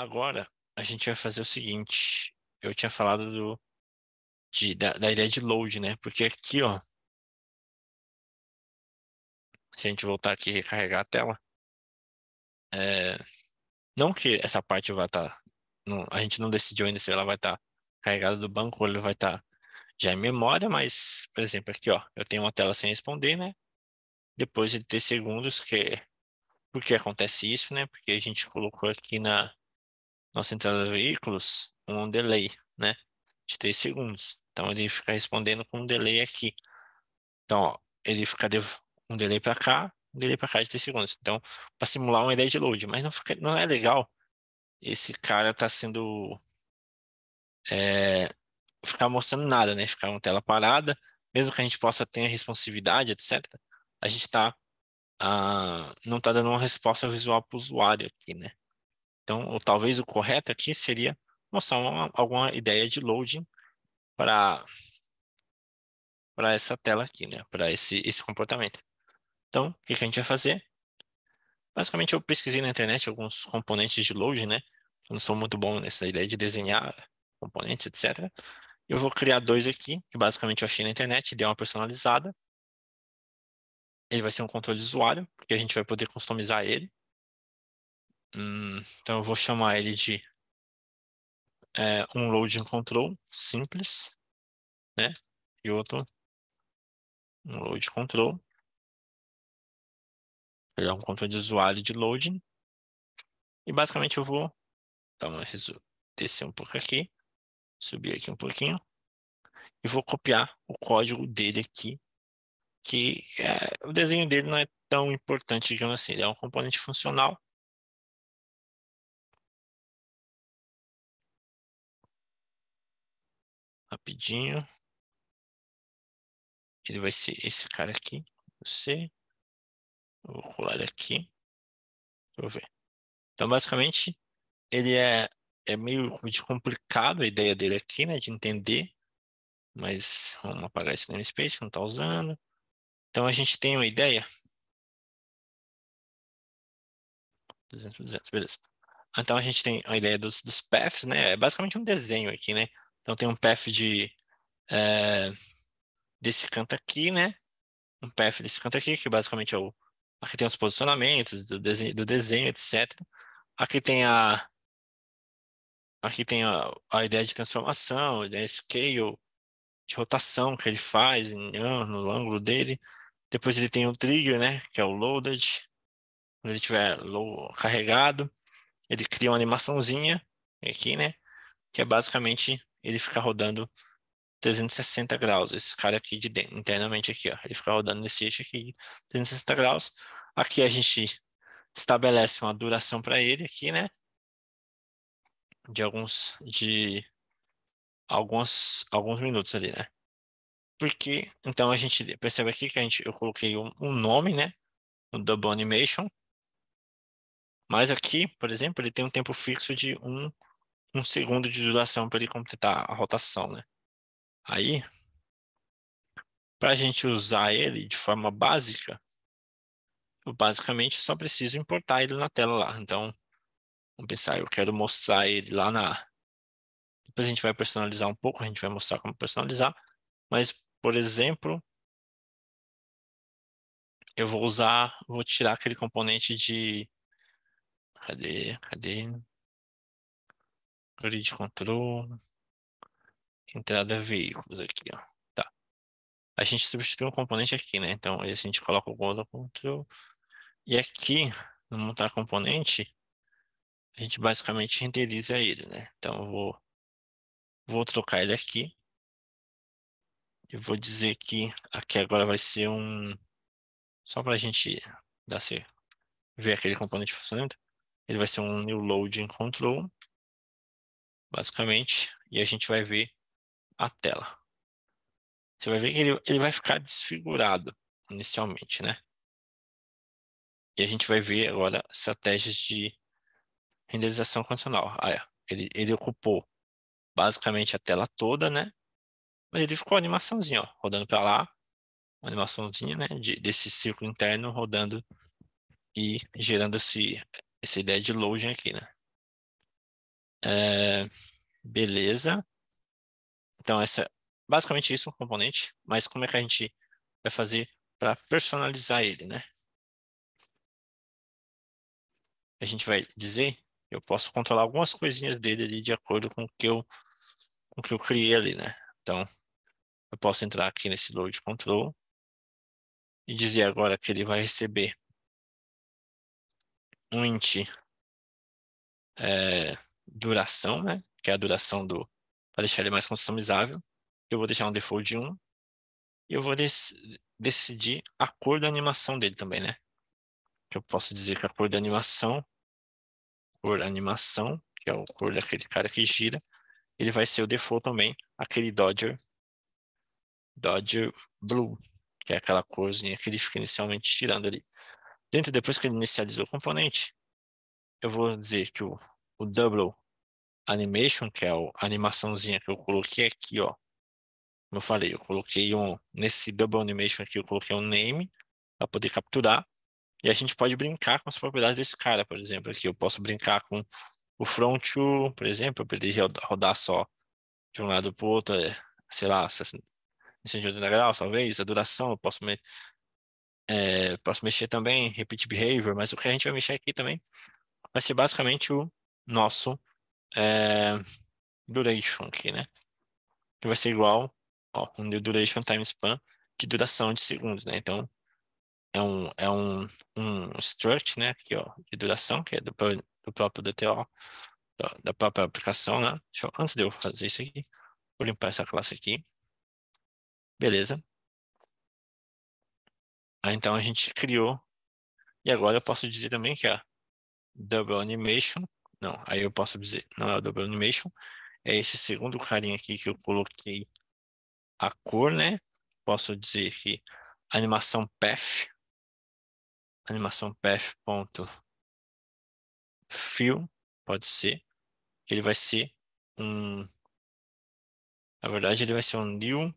Agora, a gente vai fazer o seguinte. Eu tinha falado da ideia de load, né? Porque aqui, ó, se a gente voltar aqui e recarregar a tela, é, não que essa parte vai estar... a gente não decidiu ainda se ela vai estar carregada do banco ou ele vai estar já em memória, mas, por exemplo, aqui, ó, eu tenho uma tela sem responder, né? Depois de 3 segundos, por que acontece isso, né? Porque a gente colocou aqui na nossa entrada de veículos um delay, né? De 3 segundos. Então ele fica respondendo com um delay aqui. Então, ó, ele fica um delay para cá, um delay para cá de 3 segundos. Então, para simular uma ideia de load, mas não é legal esse cara tá sendo é, ficar mostrando nada, né? Ficar uma tela parada, mesmo que a gente possa ter a responsividade, etc. A gente não está dando uma resposta visual para o usuário aqui, né? Então, ou talvez o correto aqui seria mostrar alguma ideia de loading para essa tela aqui, né? Para esse comportamento. Então, o que que a gente vai fazer? Basicamente, eu pesquisei na internet alguns componentes de load, né? Eu não sou muito bom nessa ideia de desenhar componentes, etc. Eu vou criar dois aqui, que basicamente eu achei na internet, dei uma personalizada. Ele vai ser um controle de usuário, porque a gente vai poder customizar ele. Então eu vou chamar ele de um loading control simples, né? E outro um load control. Ele é um controle de usuário de loading. E basicamente eu vou dar descer um pouco aqui, subir aqui um pouquinho, e vou copiar o código dele aqui, que o desenho dele não é tão importante, digamos assim. Ele é um componente funcional. Rapidinho. Ele vai ser esse cara aqui. Você. Eu vou colar ele aqui. Deixa eu ver. Então, basicamente, ele é meio de complicado a ideia dele aqui, né? De entender. Mas vamos apagar esse namespace que não está usando. Então, a gente tem uma ideia. 200, 200, beleza. Então, a gente tem a ideia dos paths, né? É basicamente um desenho aqui, né? Então, tem um path é, desse canto aqui, né? Um path desse canto aqui, que basicamente aqui tem os posicionamentos do desenho, etc. Aqui tem a ideia de transformação, a ideia scale, de rotação que ele faz no ângulo dele. Depois ele tem o trigger, né, que é o loaded. Quando ele estiver carregado, ele cria uma animaçãozinha aqui, né, que é basicamente ele ficar rodando 360 graus. Esse cara aqui de dentro, internamente aqui, ó, ele fica rodando nesse eixo aqui, 360 graus. Aqui a gente estabelece uma duração para ele aqui, né, de alguns minutos ali, né? Porque, então a gente percebe aqui que eu coloquei um nome, né? No Double Animation. Mas aqui, por exemplo, ele tem um tempo fixo de um segundo de duração para ele completar a rotação, né? Aí, para a gente usar ele de forma básica, eu basicamente só preciso importar ele na tela lá. Então, vamos pensar, eu quero mostrar ele lá na... Depois a gente vai personalizar um pouco, a gente vai mostrar como personalizar. Mas, por exemplo, vou tirar aquele componente de... Cadê? Grid control, entrada veículos aqui, ó. Tá. A gente substitui um componente aqui, né? Então, aí a gente coloca o Grid control. E aqui, no montar componente, a gente basicamente renderiza ele, né? Então, eu vou trocar ele aqui. E vou dizer que aqui agora vai ser só para a gente ver aquele componente funcionando. Ele vai ser um new loading control, basicamente. E a gente vai ver a tela. Você vai ver que ele vai ficar desfigurado inicialmente, né? E a gente vai ver agora estratégias de renderização condicional. Ele ocupou basicamente a tela toda, né? Mas ele ficou animaçãozinha, ó, rodando para lá, uma animaçãozinha, né? Desse círculo interno rodando e gerando essa ideia de loading aqui, né? É, beleza. Então, basicamente isso é um componente, mas como é que a gente vai fazer para personalizar ele, né? A gente vai dizer, eu posso controlar algumas coisinhas dele ali de acordo com o que eu criei ali, né? Então, eu posso entrar aqui nesse load control e dizer agora que ele vai receber um int duração, né? Que é a duração para deixar ele mais customizável. Eu vou deixar um default de 1 e eu vou decidir a cor da animação dele também, né? Que eu posso dizer que a cor animação, que é a cor daquele cara que gira, ele vai ser o default também, aquele Dodger Blue, que é aquela corzinha que ele fica inicialmente girando ali. Depois que ele inicializou o componente, eu vou dizer que o Double Animation, que é a animaçãozinha que eu coloquei aqui, ó. Como eu falei, eu coloquei nesse Double Animation aqui, eu coloquei um name para poder capturar. E a gente pode brincar com as propriedades desse cara, por exemplo. Aqui eu posso brincar com o front to, por exemplo, para ele rodar só de um lado para o outro, sei lá, 180 graus, talvez. A duração eu posso mexer também, repeat behavior, mas o que a gente vai mexer aqui também vai ser basicamente o nosso é, duration aqui, né? Que vai ser igual, ó, um new duration times span de duração de segundos, né? Então, um struct, né? Aqui, ó, de duração, que é do próprio DTO, da própria aplicação, né? Antes de eu fazer isso aqui, vou limpar essa classe aqui. Beleza. Aí, então, a gente criou. E agora eu posso dizer também que a double animation, não, aí eu posso dizer, não é o double animation, é esse segundo carinha aqui que eu coloquei a cor, né? Posso dizer que animação path ponto fill, pode ser, que ele vai ser um, na verdade ele vai ser um new,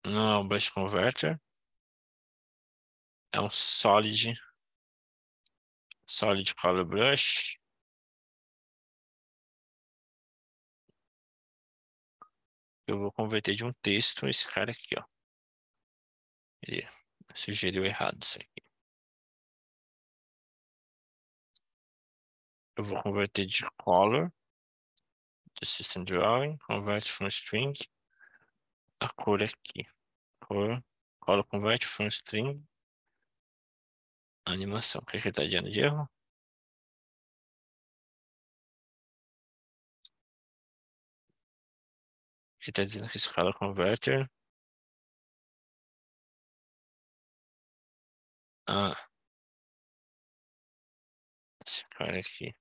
não é um brush converter, é um solid color brush. Eu vou converter de um texto esse cara aqui, ó. Ele sugeriu errado isso aqui. Eu vou converter de color, de system drawing, convert from string, a cor aqui. Color convert from string, animação. O que ele está dizendo de erro? Ele está dizendo que esse color converter. Ah, esse cara aqui.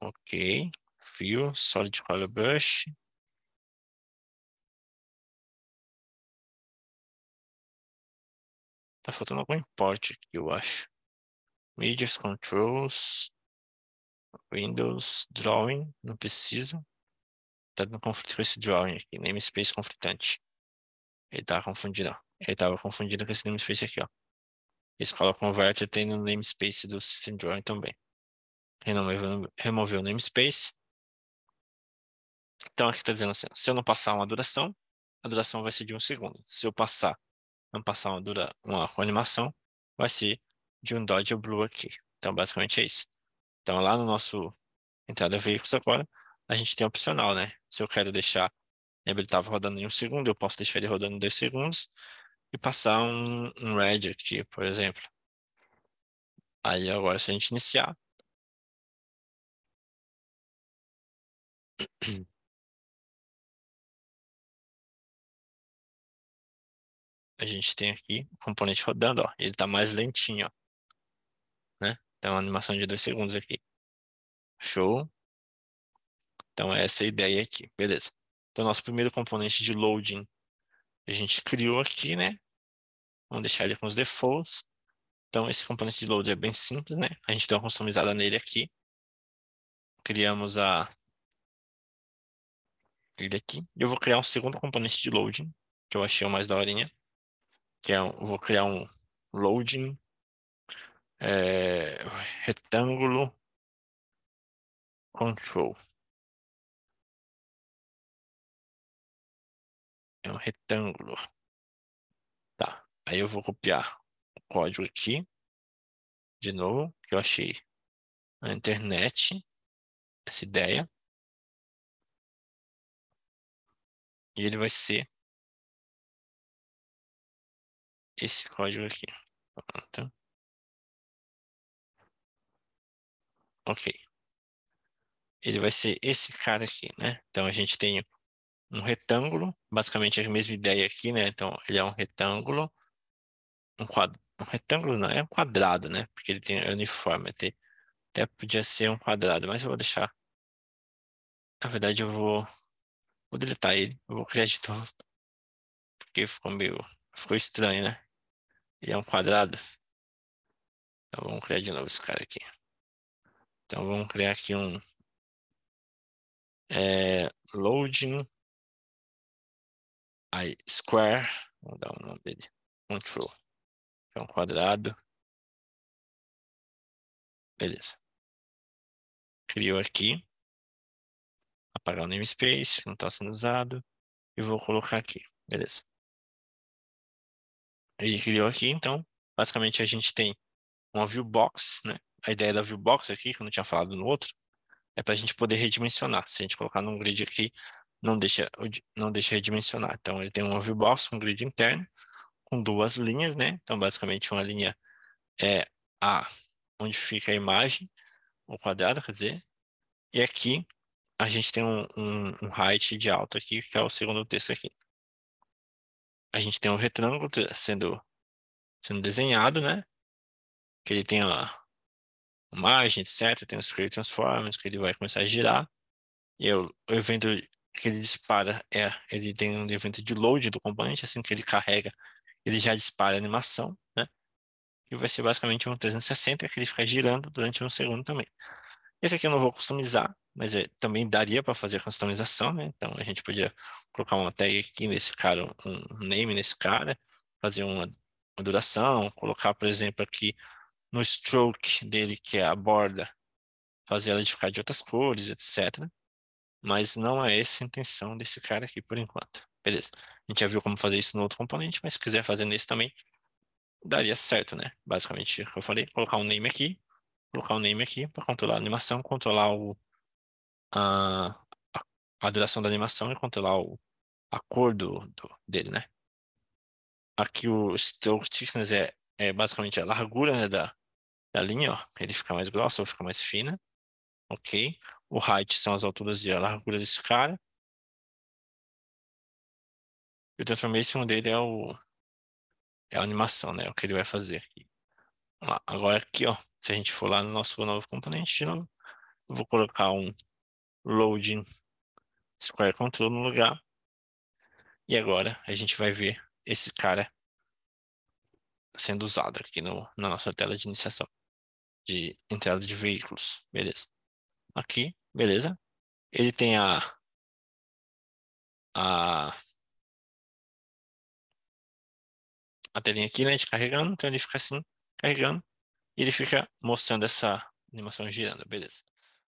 Ok. Fill, solid color brush. Tá faltando algum import aqui, eu acho. Medias, controls, Windows, drawing. Não precisa. Tá dando conflito com esse drawing aqui. Namespace conflitante. Ele tava confundindo, ó. Ele tava confundindo com esse namespace aqui, ó. Esse color converter tem no namespace do system drawing também. Removeu o namespace. Então aqui está dizendo assim, se eu não passar uma duração, a duração vai ser de 1 segundo. Se eu não passar uma animação, vai ser de um Dodge Blue aqui. Então basicamente é isso. Então lá no nosso entrada veículos agora, a gente tem opcional, né? Se eu quero deixar, lembra ele estava rodando em 1 segundo, eu posso deixar ele rodando em 2 segundos e passar um red aqui, por exemplo. Aí agora se a gente iniciar, a gente tem aqui o componente rodando, ó. Ele está mais lentinho, ó, né? Então uma animação de 2 segundos aqui. Show. Então, essa é a ideia aqui, beleza. Então, nosso primeiro componente de loading a gente criou aqui, né? Vamos deixar ele com os defaults. Então, esse componente de load é bem simples, né? A gente deu uma customizada nele aqui. Criamos ele aqui. E eu vou criar um segundo componente de loading, que eu achei o mais daorinha. Eu vou criar um loading é, retângulo control. É um retângulo. Tá. Aí eu vou copiar o código aqui, de novo, que eu achei na internet, essa ideia. E ele vai ser esse código aqui. Pronto. Ok. Ele vai ser esse cara aqui, né? Então a gente tem um retângulo, basicamente a mesma ideia aqui, né? Então ele é um retângulo, um retângulo não, é um quadrado, né? Porque ele tem uniforme, até podia ser um quadrado, mas eu vou deixar. Na verdade vou deletar ele, eu vou criar de novo, porque ficou estranho, né? Ele é um quadrado, então vamos criar de novo esse cara aqui. Então vamos criar aqui um loading square, vamos dar o nome dele, control, é um quadrado, beleza. Criou aqui, apagar o namespace, que não está sendo usado, e vou colocar aqui, beleza. Ele criou aqui, então, basicamente a gente tem uma viewbox, né? A ideia da viewbox aqui, que eu não tinha falado no outro, é para a gente poder redimensionar. Se a gente colocar num grid aqui, não deixa redimensionar. Então, ele tem uma viewbox, um grid interno, com duas linhas, né? Então, basicamente, uma linha é a onde fica a imagem, o quadrado, quer dizer, e aqui a gente tem um height de alta aqui, que é o segundo texto aqui. A gente tem um retângulo sendo desenhado, né? Que ele tem a margem, etc. Tem os Create Transformers, que ele vai começar a girar. E o evento que ele dispara ele tem um evento de load do componente, assim que ele carrega, ele já dispara a animação, né? E vai ser basicamente um 360 que ele fica girando durante um segundo também. Esse aqui eu não vou customizar, mas também daria para fazer customização, né? Então a gente podia colocar uma tag aqui nesse cara, um name nesse cara, fazer uma duração, colocar, por exemplo, aqui no stroke dele, que é a borda, fazer ela de ficar de outras cores, etc. Mas não é essa a intenção desse cara aqui por enquanto. Beleza. A gente já viu como fazer isso no outro componente, mas se quiser fazer nesse também, daria certo, né? Basicamente, o que eu falei, colocar um name aqui para controlar a animação, controlar a, a, a duração da animação e controlar a cor dele, né? Aqui o stroke thickness é basicamente a largura, né, da linha, ó. Ele fica mais grossa ou fica mais fina, ok? O height são as alturas e a largura desse cara. E o transformation dele é a animação, né? O que ele vai fazer aqui. Vamos lá. Agora aqui, ó, se a gente for lá no nosso novo componente de novo, eu vou colocar um loading square control no lugar. E agora a gente vai ver esse cara sendo usado aqui na nossa tela de iniciação de entrada de veículos. Beleza. Aqui, beleza. Ele tem a, a telinha aqui, né, de carregando, então ele fica assim, carregando, e ele fica mostrando essa animação girando, beleza.